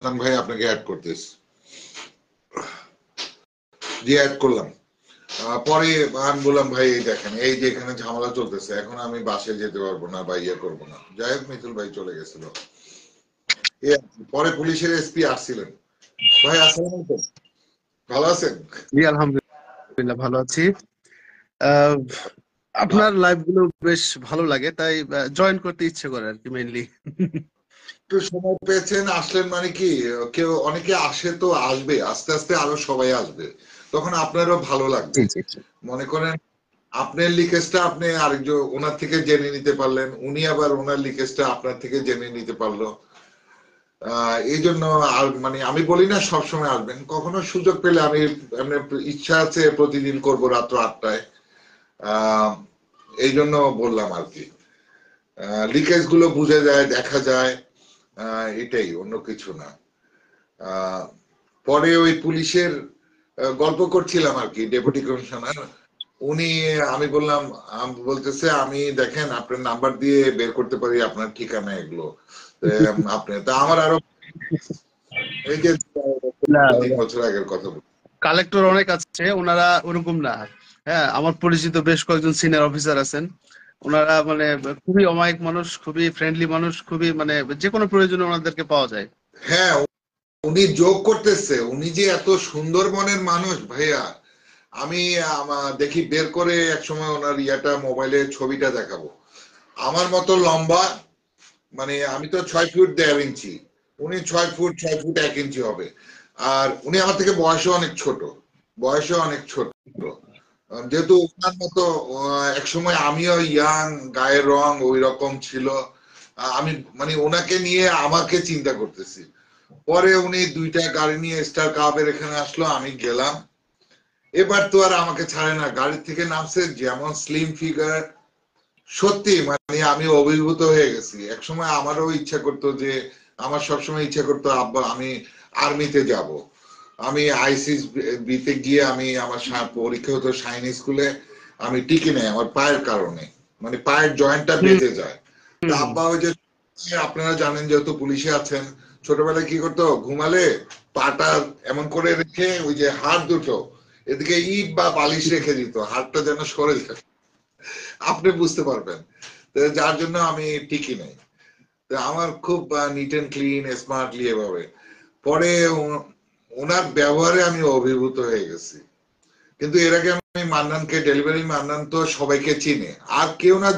ভাই আপনাকে অ্যাড করতেছি। জি অ্যাড করলাম। পরে আমি বললাম ভাই এই দেখেন এই যে এখানে ঝামেলা চলতেছে, এখন আমি বাসে যেতে পারবো না বা ইয়ে করবো না। যাই হোক মিতুল ভাই চলে গেছিল। পরে পুলিশের এসপি আসছিলেন। ভাই আসসালামু আলাইকুম, ভালো আছেন? জি আলহামদুলিল্লাহ ভালো আছি। আহ, আপনার লাইভ গুলো বেশ ভালো লাগে, তাই জয়েন করতে ইচ্ছে করে আর কি মেইনলি। একটু সময় পেয়েছেন আসলেন, মানে কি কেউ অনেকে আসে তো আসবে, আস্তে আস্তে আরো সবাই আসবে, তখন আপনারও ভালো লাগবে। জি জি জি। মনে করেন আপনার লিকেজটা আপনি আরেকজন ওনার থেকে জেনে নিতে পারলেন, উনি আবার ওনার লিকেজটা আপনার থেকে জেনে নিতে পারলো। এই জন্য আর মানে আমি বলি না সবসময় আসবেন, কখনো সুযোগ পেলে আমি এমনি ইচ্ছা আছে প্রতিদিন করব রাত্র 8টায়। আহ এই জন্য বললাম আর কি, লিকেজ গুলো বুঝে যায়, দেখা যায়, এটাই, অন্য কিছু না। আহ পরে ওই পুলিশের গল্প করছিলাম আর কি, ডেপুটি কমিশনার উনি, আমি বললাম, বলতেছে আমি দেখেন আপনার নাম্বার দিয়ে বের করতে পারি আপনার ঠিকানা এগুলো। আপনি তা আমার আরো এই যে না, 3 বছর আগের কথা। কালেক্টর অনেক আছে, ওনারা ওরকম না। হ্যাঁ, আমার পরিচিত বেশ কয়েকজন সিনিয়র অফিসার আছেন। ওনারা মানে খুবই অমায়িক মানুষ, খুবই ফ্রেন্ডলি মানুষ, খুবই মানে যে কোনো প্রয়োজনে ওনাদেরকে পাওয়া যায়। হ্যাঁ, উনি যোগ করতেছে, উনি যে এত সুন্দর মনের মানুষ ভাইয়া। আমি দেখি বের করে একসময় ওনার ইয়াটা মোবাইলে ছবিটা দেখাবো। আমার মতো লম্বা, মানে আমি তো 6 ফুট 1.5 ইঞ্চি, উনি 6 ফুট 6 ফুট 1 ইঞ্চি হবে। আর উনি আমার থেকে বয়সে অনেক ছোট, বয়সে অনেক ছোট। যেহেতু ওনার মতো একসময় আমিও ইয়াং, গায়ের রং ওই রকম ছিল। আমি মানে ওনাকে নিয়ে আমাকে চিন্তা করতেছি। পরে উনি 2টা গাড়ি নিয়ে স্টার কাপের এখানে আসলো, আমি গেলাম। এবার তো আর আমাকে ছাড়ে না, গাড়ি থেকে নামছে, যেমন স্লিম ফিগার, সত্যি মানে আমি অভিভূত হয়ে গেছি। একসময় আমারও ইচ্ছা করতো যে, আমার সবসময় ইচ্ছা করতো আব্বা আমি আর্মিতে যাব। আমি আইসিস বিতে গিয়ে আমি আমার পরীক্ষা হতো শাইন স্কুলে, আমি টিকি নেই আমার পায়ের কারণে, মানে পায়ের জয়েন্টটা হুম বেঁধে যায়। তা হুম আব্বা ওই যে, আপনারা জানেন যেহেতু পুলিশে আছেন, ছোটবেলায় কি করতো, ঘুমালে পাটা এমন করে রেখে ওই যে হাত দুটো এদিকে ইট বা বালিশ রেখে দিত, হাতটা যেন সরে যায়। আপনি বুঝতে পারবেন। যার জন্য আমি টিকি নাই। আমার খুব নিট এন্ড ক্লিন স্মার্টলি এভাবে। পরে ওনার ব্যবহারে আমি অভিভূত হয়ে গেছি। কিন্তু এর আগে আমি মান্নানকে, ডেলিভারি মান্নান তো সবাইকে চিনে, আর কেউ না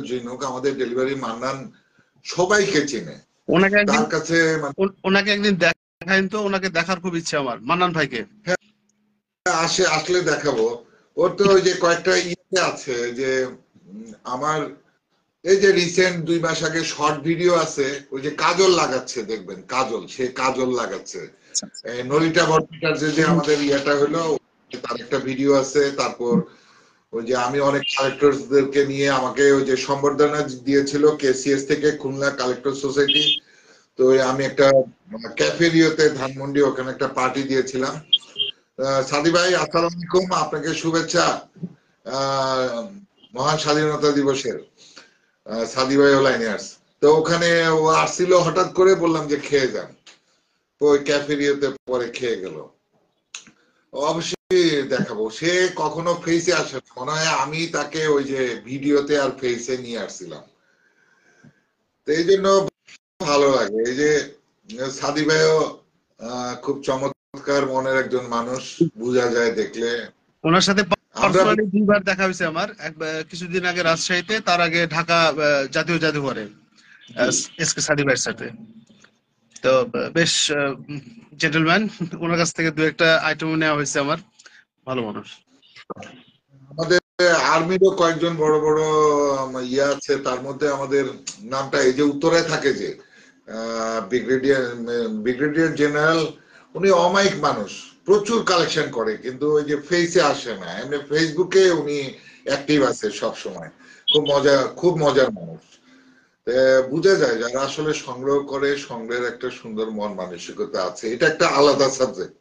চিনুক, আমাদের ডেলিভারি মান্নান সবাইকে চিনে। ওনাকে একদিন তার কাছে মানে ওনাকে একদিন দেখাইন তো, ওনাকে দেখার খুব ইচ্ছে আমার, মান্নান ভাইকে। আসলে দেখাবো। ওর তো ওই যে কয়েকটা ইয়ে আছে যে, আমার এই যে রিসেন্ট 2 মাস আগে শর্ট ভিডিও আছে, ওই যে কাজল লাগাচ্ছে দেখবেন, কাজল, সে কাজল লাগাচ্ছে নরিটা ভট্টাচার্য যে হুম, আমাদের ইয়েটা হলো, তার একটা ভিডিও আছে। তারপর ওই যে আমি অনেক কালেক্টরদেরকে নিয়ে, আমাকে ওই যে সম্বর্ধনা দিয়েছিল কেসিএস থেকে, খুলনা কালেক্টর সোসাইটি। তো আমি একটা ক্যাফেরিওতে ধানমন্ডি, ওখানে একটা পার্টি দিয়েছিলাম। সাদি ভাই আসসালামু আলাইকুম, আপনাকে শুভেচ্ছা মহান স্বাধীনতা দিবসের। সাদি ভাই লাইনে আসছে, তো ওখানে ও আসছিল, হঠাৎ করে বললাম যে খেয়ে যান, তো ওই ক্যাফেরিয়াতে পরে খেয়ে গেল। অবশ্যই দেখাবো, সে কখনো ফেসে আসে না, মনে হয় আমি তাকে ওই যে ভিডিওতে আর ফেসে নিয়ে আসছিলাম। তো এই জন্য ভালো লাগে। এই যে সাদি ভাইও খুব চমৎকার মনের একজন মানুষ, বোঝা যায় দেখলে। ওনার সাথে আমরা পার্সোনালি 2বার দেখা হয়েছে আমার, কিছুদিন আগে রাজশাহীতে, তার আগে ঢাকা জাতীয় জাদুঘরে এস কে সাদি ভাইয়ের সাথে। তো বেশ জেন্টলম্যান, ওনার কাছ থেকে 2-একটা আইটেম নেওয়া হয়েছে আমার। ভালো মানুষ। আমাদের আর্মিরও কয়েকজন বড় বড় ইয়ে আছে, তার মধ্যে আমাদের নামটা এই যে উত্তরায় থাকে যে ব্রিগেডিয়ার, ব্রিগেডিয়ার জেনারেল, উনি অমায়িক মানুষ, প্রচুর কালেকশন করে, কিন্তু ওই যে ফেসে আসে না, এমনি ফেসবুকে উনি অ্যাক্টিভ আছে সব সময়। খুব মজা, খুব মজার মানুষ। বোঝা যায় যারা আসলে সংগ্রহ করে, সংগ্রহের একটা সুন্দর মন মানসিকতা আছে, এটা একটা আলাদা সাবজেক্ট,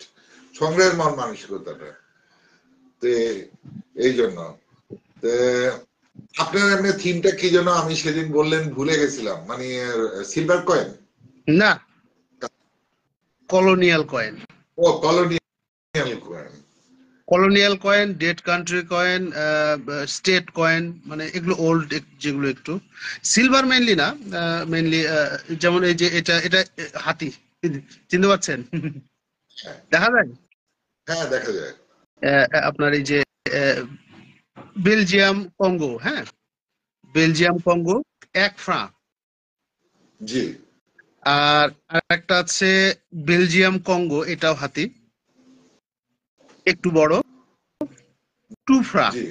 সংগ্রহের মন মানসিকতাটা। তো এই জন্য আপনার এমনি থিমটা কি যেন আমি সেদিন বললেন, ভুলে গেছিলাম, মানে সিলভার কয়েন। না, কলোনিয়াল কয়েন। ও কলোনিয়াল কয়েন। কলোনিয়াল কয়েন, ডেট কান্ট্রি কয়েন, স্টেট কয়েন, মানে এগুলো ওল্ড যেগুলো একটু। সিলভার মেইনলি না, মেইনলি যেমন এই যে এটা এটা হাতি, চিনতে পারছেন? হ্যাঁ দেখা যায়। হ্যাঁ দেখা যায়। আপনার এই যে বেলজিয়াম কঙ্গো, হ্যাঁ, বেলজিয়াম কঙ্গো 1 ফ্রাঁ। জি আর একটা আছে বেলজিয়াম কঙ্গো, এটাও হাতি, একটু বড়, 2 ফ্রাঁ। জি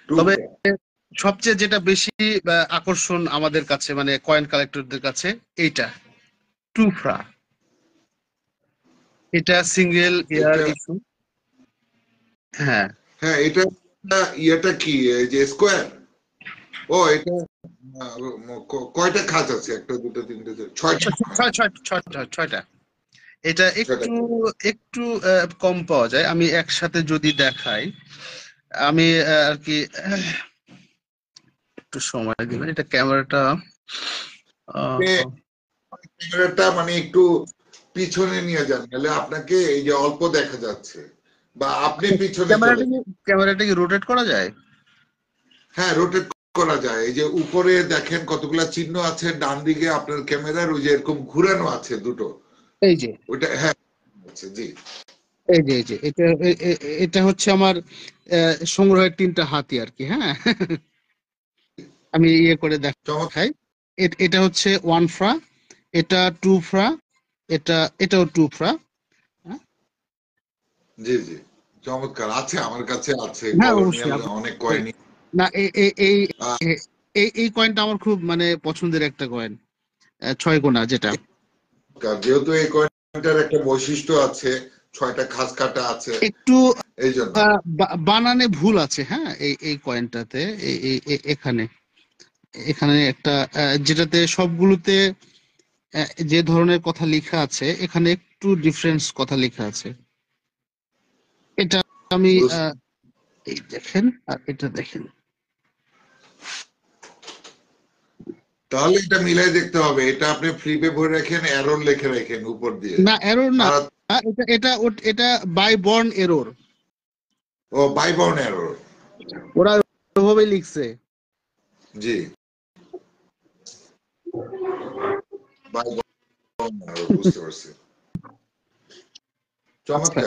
টু। তবে সবচেয়ে যেটা বেশি আকর্ষণ আমাদের কাছে, মানে কয়েন কালেক্টরদের কাছে, এইটা 2 ফ্রাঁ। এটা সিঙ্গেল ইয়ার এটা ইস্যু। হ্যাঁ, হ্যাঁ এটা ইয়েটা কি এই যে স্কোয়ার? ও এটা কয়টা খাঁজ আছে? একটা দুটো তিনটে ছয়টা। ছয়টা। এটা ছয়টা। একটু একটু কম পাওয়া যায়। আমি একসাথে যদি দেখাই, আমি আর কি একটু সময় দিবেন, এটা ক্যামেরাটা ক্যামেরাটা মানে একটু পিছনে নিয়ে যান, নাহলে আপনাকে এই যে অল্প দেখা যাচ্ছে, বা আপনি পিছনে চলে ক্যামেরাটা কি যান। ক্যামেরাটা কি রোটেট করা যায়? হ্যাঁ রোটেট করা যায়। এই যে উপরে দেখেন কতগুলা চিহ্ন আছে ডান দিকে আপনার ক্যামেরার, ওই যে এরকম ঘুরানো আছে দুটো। এই যে, ওইটা হ্যাঁ আছে, জি। এই যে এটা এটা হচ্ছে আমার সংগ্রহের 3টা হাতি আর কি, হ্যাঁ। আমি ইয়ে করে চমৎকার। দেখাই। এটা হচ্ছে 1 ফ্রাঁ, এটা 2 ফ্রাঁ, এটাও 2 ফ্রাঁ। জি জি চমৎকার। আছে আমার কাছে আছে হ্যাঁ, অবশ্যই কলোনিয়াল অনেক কয়েনই। না, এই কয়েনটা আমার খুব মানে পছন্দের একটা কয়েন, 6 কোনা যেটা। যেহেতু এই কয়েনটার একটা বৈশিষ্ট্য আছে, ছয়টা খাঁজ কাটা আছে, একটু এই জন্য। বানানে ভুল আছে, হ্যাঁ, এই কয়েনটাতে, এখানে এখানে একটা যেটাতে সবগুলোতে যে ধরনের কথা লেখা আছে, এখানে একটু ডিফারেন্স কথা লেখা আছে। এটা আমি এই দেখেন, আর এটা দেখেন। তাহলে এটা মিলাই দেখতে হবে। এটা আপনি ফ্লিপে ভরে রাখেন, এরর লিখে রাখেন উপর দিয়ে। না, এরর না, সারা এটা বাই বর্ন এরর। ও বাইবর্ন এরর। ওরা ওভাবে লিখছে। জি বাইবর্ন এরর, বুঝতে পারছি। আচ্ছা, চমৎকার।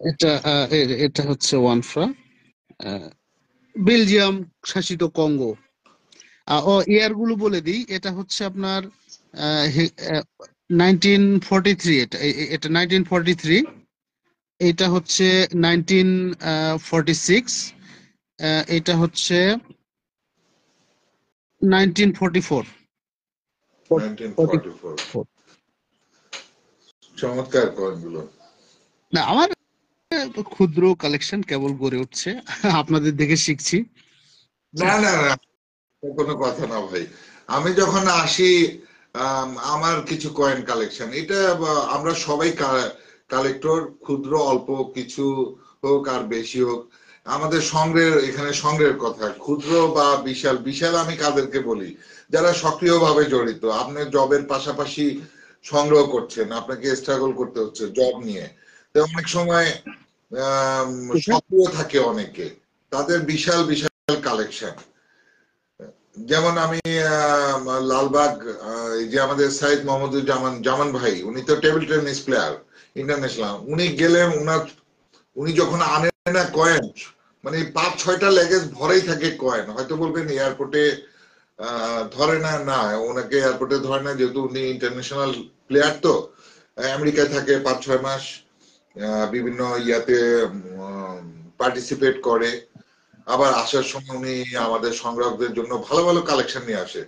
এটা এটা হচ্ছে 1 ফ্রাঁ, বেলজিয়াম শাসিত কঙ্গো। ও ইয়ার গুলো বলে দিই, এটা হচ্ছে আপনার 1943, এটা 1943, এটা হচ্ছে 1946, এটা হচ্ছে 1944। 1944। চমৎকার কয়েনগুলো। না, আমার ক্ষুদ্র কালেকশন কেবল গড়ে উঠছে, আপনাদের দেখে শিখছি। না না না, কোনো কথা না ভাই। আমি যখন আসি আমার কিছু কয়েন কালেকশন, এটা আমরা সবাই কালেক্টর, ক্ষুদ্র অল্প কিছু হোক আর বেশি হোক, আমাদের সংগ্রহের এখানে সংগ্রহের কথা। ক্ষুদ্র বা বিশাল, বিশাল আমি কাদেরকে বলি? যারা সক্রিয়ভাবে জড়িত। আপনি জবের পাশাপাশি সংগ্রহ করছেন, আপনাকে স্ট্রাগল করতে হচ্ছে জব নিয়ে, তো অনেক সময় সক্রিয় থাকে অনেকে, তাদের বিশাল বিশাল কালেকশন। যেমন আমি লালবাগ, এই যে আমাদের সাইদ মোহাম্মদুজ্জামান জামান ভাই, উনি তো টেবিল টেনিস প্লেয়ার ইন্টারন্যাশনাল। উনি গেলে উনি যখন আনেন না কয়েন, মানে 5-6টা লেগেজ ভরেই থাকে কয়েন। হয়তো বলবেন এয়ারপোর্টে ধরে না, না ওনাকে এয়ারপোর্টে ধরে না, যেহেতু উনি ইন্টারন্যাশনাল প্লেয়ার। তো আমেরিকায় থাকে 5-6 মাস, বিভিন্ন ইয়াতে পার্টিসিপেট করে, আবার আসার সময় উনি আমাদের সংগ্রাহকদের জন্য ভালো ভালো কালেকশন নিয়ে আসে।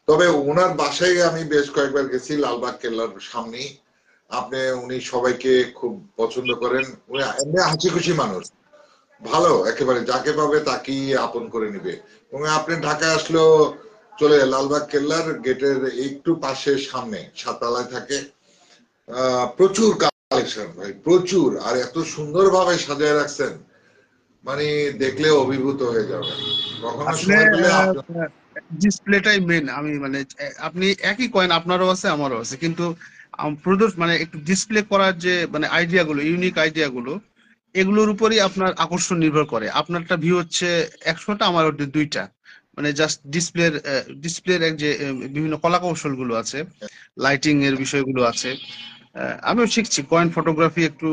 তবে ওনার বাসায় আমি বেশ কয়েকবার গেছি, লালবাগ কেল্লার সামনে। উনি সবাইকে খুব পছন্দ করেন। উনি এমনি হাসি খুশি মানুষ, ভালো একেবারে, যাকে পাবে তাকেই আপন করে নিবে। এবং আপনি ঢাকায় আসলেও চলে লালবাগ কেল্লার গেটের একটু পাশে সামনে 7 তলায় থাকে। প্রচুর কালেকশন ভাই, প্রচুর। আর এত সুন্দর ভাবে সাজায় রাখছেন, মানে দেখলে অভিভূত হয়ে যাবে। কখনো আসলে সময় পেলে আপনার। ডিসপ্লেটাই মেন। আমি মানে আপনি একই কয়েন, আপনারও আছে আমারও আছে, কিন্তু মানে একটু ডিসপ্লে করার যে মানে আইডিয়াগুলো, ইউনিক আইডিয়াগুলো, এগুলোর উপরই আপনার আকর্ষণ নির্ভর করে। আপনারটা ভিউ হচ্ছে 100টা, আমার হচ্ছে 2টা। মানে জাস্ট ডিসপ্লের এক যে বিভিন্ন কলা কৌশল গুলো আছে, লাইটিং এর বিষয়গুলো আছে। আমিও শিখছি কয়েন ফটোগ্রাফি, একটু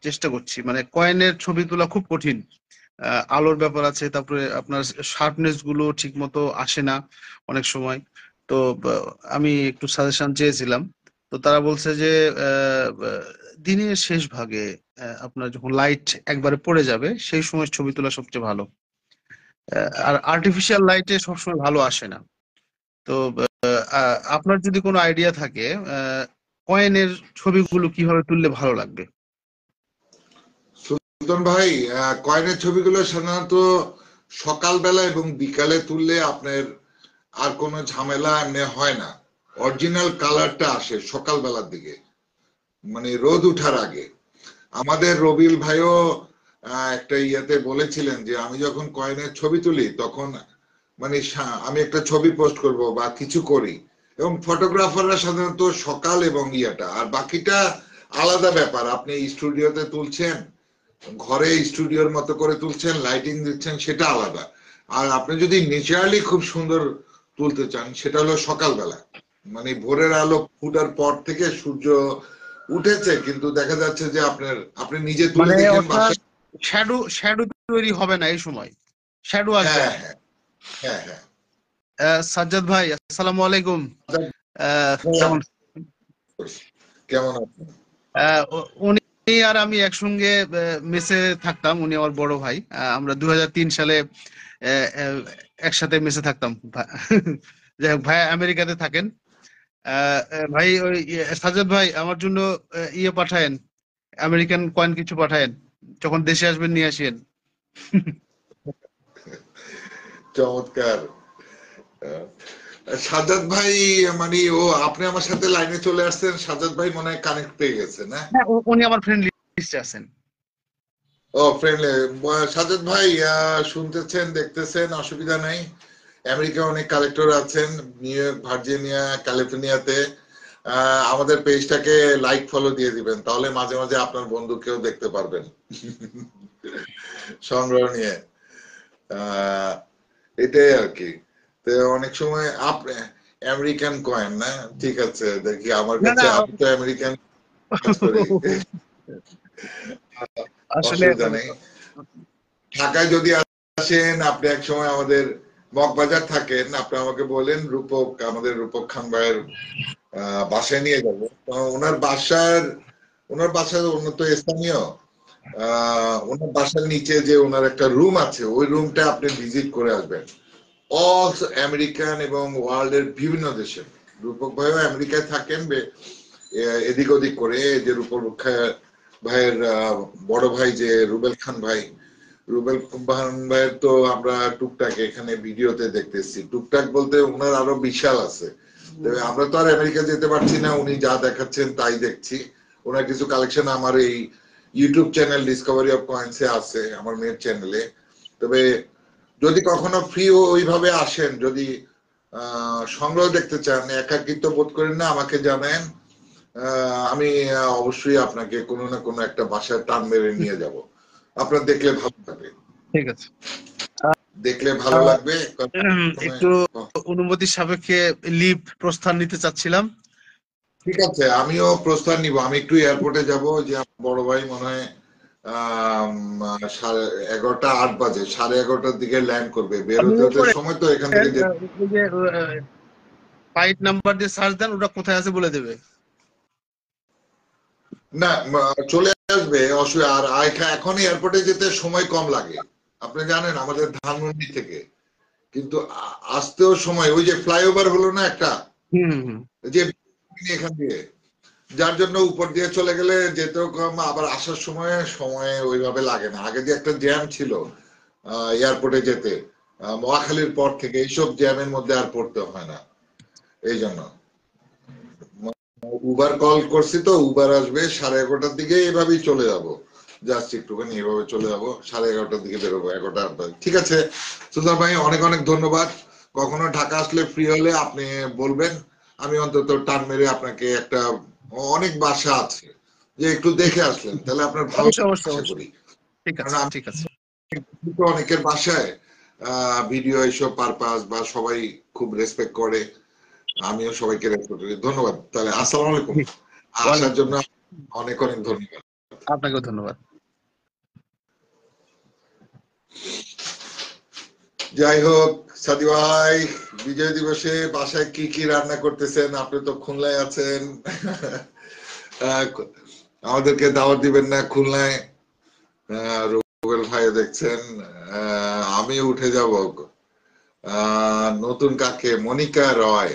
চেষ্টা করছি। মানে কয়েনের ছবি তোলা খুব কঠিন। আলোর ব্যাপার আছে, তারপরে আপনার শার্পনেস গুলো ঠিক মতো আসে না অনেক সময়। তো আমি একটু সাজেশন চেয়েছিলাম। তো তারা বলছে যে দিনের শেষ ভাগে আপনার যখন লাইট একবারে পড়ে যাবে সেই সময় ছবি তোলা সবচেয়ে ভালো। আর আর্টিফিশিয়াল লাইটে সবসময় ভালো আসে না। তো আপনার যদি কোনো আইডিয়া থাকে কয়েনের ছবিগুলো কিভাবে তুললে ভালো লাগবে? সুলতান ভাই, কয়েনের ছবিগুলো সাধারণত সকালবেলা এবং বিকালে তুললে আপনার আর কোনো ঝামেলা এমনি হয় না। অরিজিনাল কালারটা আসে সকালবেলার দিকে, মানে রোদ উঠার আগে। আমাদের রবিল ভাইও একটা ইয়েতে বলেছিলেন যে আমি যখন কয়েনের ছবি তুলি তখন মানে আমি একটা ছবি পোস্ট করব বা কিছু করি, এবং ফটোগ্রাফাররা সাধারণত সকাল এবং ইয়েটা, আর বাকিটা আলাদা ব্যাপার। আপনি স্টুডিওতে তুলছেন, ঘরে স্টুডিওর মতো করে তুলছেন, লাইটিং দিচ্ছেন, সেটা আলাদা। আর আপনি যদি ন্যাচারালি খুব সুন্দর তুলতে চান সেটা হলো সকালবেলা, মানে ভোরের আলো ফুটার পর থেকে সূর্য উঠেছে কিন্তু দেখা যাচ্ছে যে আপনি নিজে তুলে মানে দেখলেন অর্থাৎ বাসায়। শ্যাডো শ্যাডো তৈরি হবে না এই সময়, শ্যাডো আসবে হ্যাঁ, না। হ্যাঁ, হ্যাঁ, হ্যাঁ। সাজ্জাদ ভাই, আসসালামু আলাইকুম। কেমন? আচ্ছা, কেমন আছেন? উনি আর আমি একসঙ্গে মেসে থাকতাম। উনি আমার বড় ভাই। আমরা 2003 সালে আহ, আহ, একসাথে মেসে থাকতাম। যাই হোক, ভাই আমেরিকাতে থাকেন। ভাই ওই সাজ্জাদ ভাই আমার জন্য ইয়ে পাঠায়েন, আমেরিকান কয়েন কিছু পাঠায়েন, যখন দেশে আসবেন নিয়ে আসেন। চমৎকার। আহ, সাজ্জাদ ভাই, মানে আপনি আমার সাথে লাইনে চলে আসছেন, সাজ্জাদ ভাই মনে হয় কানেক্ট পেয়ে গেছে না? হ্যাঁ, উনি আমার ফ্রেন্ড লিস্টে আছেন। ও ফ্রেন্ডলি। সাজ্জাদ ভাই, শুনতেছেন দেখতেছেন, অসুবিধা নাই। আমেরিকা অনেক কালেক্টর আছেন, নিউ ইয়র্ক, ভার্জিনিয়া, ক্যালিফোর্নিয়াতে। আমাদের পেজটাকে লাইক ফলো দিয়ে দিবেন, তাহলে মাঝে মাঝে আপনার বন্ধুকেও দেখতে পারবেন সংগ্রহ নিয়ে। আহ এটাই আর কি। তো অনেক সময় আপনি আমেরিকান কয়েন না, ঠিক আছে, দেখি আমার না কাছে, না, আমি তো আমেরিকান কাজ করি, আসলে অসুবিধা নেই। ঢাকায় যদি আসেন, আপনি এক সময় আমাদের মগবাজার থাকেন, আপনি আমাকে বলেন, রূপক, আমাদের রূপক খান ভাইয়ের বাসায় নিয়ে যাবো। ওনার বাসার উন্নত স্থানীয়, ওনার বাসার নিচে যে ওনার একটা রুম আছে, ওই রুমটা আপনি ভিজিট করে আসবেন। অল আমেরিকান এবং ওয়ার্ল্ড এর বিভিন্ন দেশে। রূপক ভাইও আমেরিকায় থাকেন, এদিক ওদিক করে। যে রূপক ভাইয়ের বড় ভাই যে রুবেল খান ভাই, রুবেল খান ভাইয়ের তো আমরা টুকটাক এখানে ভিডিওতে দেখতেছি। টুকটাক বলতে ওনার আরো বিশাল আছে। আমরা তো আর আমেরিকা যেতে পারছি না, উনি যা দেখাচ্ছেন তাই দেখছি। ওনার কিছু কালেকশন আমার এই ইউটিউব চ্যানেল ডিসকভারি অফ কয়েন্সে আছে, আমার মেয়ের চ্যানেলে। তবে যদি কখনো ফ্রি ওইভাবে আসেন, যদি সংগ্রহ দেখতে চান, একাকিত্ব বোধ করেন না, আমাকে জানেন। আমি অবশ্যই আপনাকে কোনো না কোনো একটা বাসায় টান মেরে নিয়ে যাব। আপনার দেখলে ভালো লাগবে। ঠিক আছে। দেখলে ভালো লাগবে। একটু অনুমতি সাপেক্ষে লিভ প্রস্থান নিতে চাচ্ছিলাম। ঠিক আছে, আমিও প্রস্থান নিব। আমি একটু এয়ারপোর্টে যাব, যে আমার বড় ভাই মনে হয় 11:08 বাজে, 11:30টার দিকে ল্যান্ড করবে। বের আপনি হতে ইয়ে হতে করেন, সময় তো এখান থেকে ওই যে ফ্লাইট নাম্বার দিয়ে সার্চ দেন, ওটা কোথায় আছে বলে দেবে। না, চলে আসবে অসুবিধা। আর এখন এয়ারপোর্টে যেতে সময় কম লাগে, আপনি জানেন, আমাদের ধানমন্ডি থেকে। কিন্তু আসতেও সময়, ওই যে ফ্লাইওভার হলো না একটা, হুম হুম। যে এখান দিয়ে, যার জন্য উপর দিয়ে চলে গেলে যেতেও কম, আবার আসার সময় সময় ওইভাবে লাগে না। আগে যে একটা জ্যাম ছিল এয়ারপোর্টে যেতে, মহাখালীর পর থেকে, এইসব জ্যামের মধ্যে আর পড়তে হয় না। এই জন্য উবার কল করছি, তো উবার আসবে 11:30টার দিকে, এভাবেই চলে যাব। জাস্ট একটুখানি এভাবে চলে যাব, 11:30টার দিকে বেরোবো, 11:08। ঠিক আছে সুলতান ভাই, অনেক অনেক ধন্যবাদ। কখনো ঢাকা আসলে ফ্রি হলে আপনি বলবেন, আমি অন্তত টান মেরে আপনাকে একটা অনেক বাসা আছে, যে একটু দেখে আসলেন তাহলে আপনার ভালো অবশ্যই অবশ্যই আশা অবশ্যই। করি। ঠিক কারণ আছে আমি ঠিক আছে। তো অনেকের বাসায় ভিডিও এইসব পারপাস বা সবাই খুব রেসপেক্ট করে, আমিও সবাইকে রেসপেক্ট করি। ধন্যবাদ, তাহলে আসসালামু আলাইকুম। জি, আসার ওয়ালাইকুম জন্য আসসালাম। অনেক অনেক ধন্যবাদ। আপনাকেও ধন্যবাদ। যাই হোক, সাদি ভাই, বিজয় দিবসে বাসায় কি কি রান্না করতেছেন? আপনি তো খুলনায় আছেন। আহ, আমাদেরকে দাওয়াত দিবেন না খুলনায়? রুবেল ভাই দেখছেন, আমি উঠে যাব। নতুন কাকে? মনিকা রয়।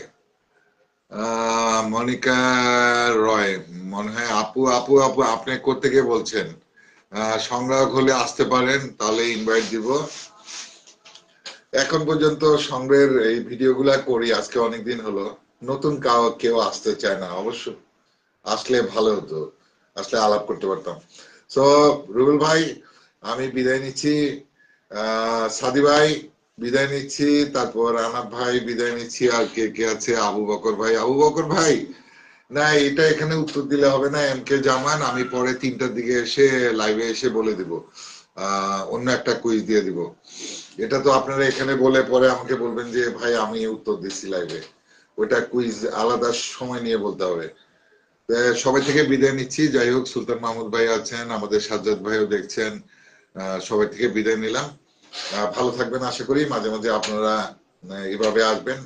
মনিকা রয়, মনে হয় আপু আপু আপু আপনি কোত্থেকে বলছেন? সংগ্রাহক হলে আসতে পারেন, তাহলে ইনভাইট দিব। এখন পর্যন্ত সংগ্রহের এই ভিডিওগুলা করি আজকে অনেকদিন হলো, নতুন কেউ আসতে চায় না। অবশ্য আসলে ভালো হতো, আসলে আলাপ করতে পারতাম। সো রুবেল ভাই, আমি বিদায় নিচ্ছি। সাদি ভাই বিদায় নিচ্ছি, তারপর আনাব ভাই বিদায় নিচ্ছি। আর কে কে আছে? আবু বকর ভাই। আবু বকর ভাই, না এটা এখানে উত্তর দিলে হবে না। এম কে জামান, আমি পরে 3টার দিকে এসে লাইভে এসে বলে দিব, অন্য একটা কুইজ দিয়ে দিব। এটা তো আপনারা এখানে বলে পরে আমাকে বলবেন যে ভাই আমি উত্তর দিচ্ছি লাইভে, ওইটা কুইজ আলাদা সময় নিয়ে বলতে হবে। সবাই থেকে বিদায় নিচ্ছি। যাই হোক, সুলতান মাহমুদ ভাই আছেন, আমাদের সাজ্জাদ ভাইও দেখছেন, সবাই থেকে বিদায় নিলাম। ভালো থাকবেন আশা করি। মাঝে মাঝে আপনারা এভাবে আসবেন,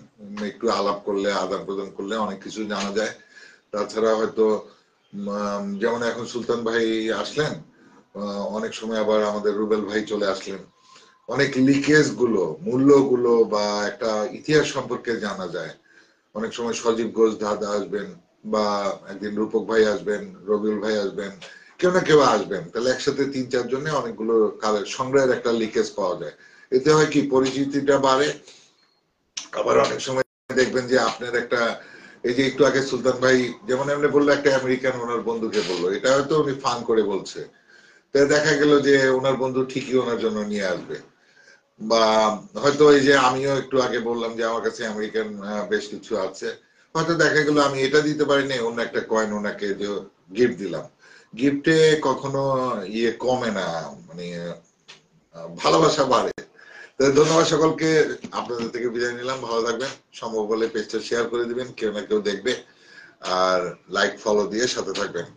একটু আলাপ করলে, আদান প্রদান করলে অনেক কিছু জানা যায়। তাছাড়া হয়তো যেমন এখন সুলতান ভাই আসলেন, অনেক সময় আবার আমাদের রুবেল ভাই চলে আসলেন, অনেক লিকেজ গুলো, মূল্যগুলো বা একটা ইতিহাস সম্পর্কে জানা যায়। অনেক সময় সজীব ঘোষ দাদা আসবেন, বা একদিন রূপক ভাই আসবেন, রবিউল ভাই আসবেন, কেউ না কেউ আসবেন। তাহলে একসাথে 3-4 জনে অনেকগুলো কালের সংগ্রহের একটা লিকেজ পাওয়া যায়। এতে হয় কি, পরিচিতিটা বাড়ে। আবার অনেক সময় দেখবেন যে আপনার একটা, এই যে একটু আগে সুলতান ভাই যেমন এমনি বললো, একটা আমেরিকান ওনার বন্ধুকে বললো, এটা হয়তো উনি ফান করে বলছে, তাই দেখা গেল যে ওনার বন্ধু ঠিকই ওনার জন্য নিয়ে আসবে। বা হয়তো এই যে আমিও একটু আগে বললাম যে আমার কাছে আমেরিকান বেশ কিছু আছে, হয়তো দেখা গেল আমি এটা দিতে পারিনি, অন্য একটা কয়েন ওনাকে গিফট দিলাম। গিফটে কখনো ইয়ে কমে না, মানে ভালোবাসা বাড়ে। ধন্যবাদ সকলকে, আপনাদের থেকে বিদায় নিলাম। ভালো থাকবেন, সম্ভব হলে পেজটা শেয়ার করে দিবেন, কেউ না কেউ দেখবে। আর লাইক ফলো দিয়ে সাথে থাকবেন।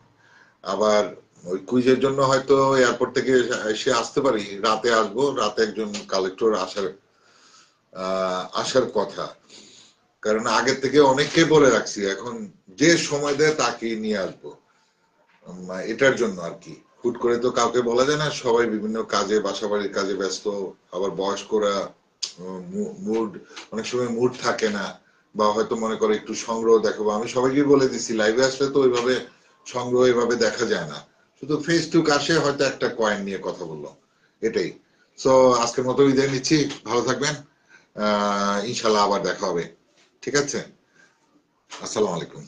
আবার ওই কুইজের জন্য হয়তো এয়ারপোর্ট থেকে এসে আসতে পারি, রাতে আসবো। রাতে একজন কালেক্টর আসার কথা, কারণ আগের থেকে অনেককে বলে রাখছি, এখন যে সময় দেয় তাকে নিয়ে আসবো। এটার জন্য আর কি, হুট করে তো কাউকে বলা যায় না, সবাই বিভিন্ন কাজে, বাসা বাড়ির কাজে ব্যস্ত। আবার বয়স্করা মুড, অনেক সময় মুড থাকে না, বা হয়তো মনে করে একটু সংগ্রহ দেখাবো। আমি সবাইকে বলে দিচ্ছি, লাইভে আসলে তো ওইভাবে সংগ্রহ এভাবে দেখা যায় না, শুধু ফেস টু আসে হয়তো একটা কয়েন নিয়ে কথা বললাম, এটাই। সো আজকের মতো বিদায় নিচ্ছি, ভালো থাকবেন। ইনশাল্লাহ আবার দেখা হবে। ঠিক আছে, আসসালামু আলাইকুম।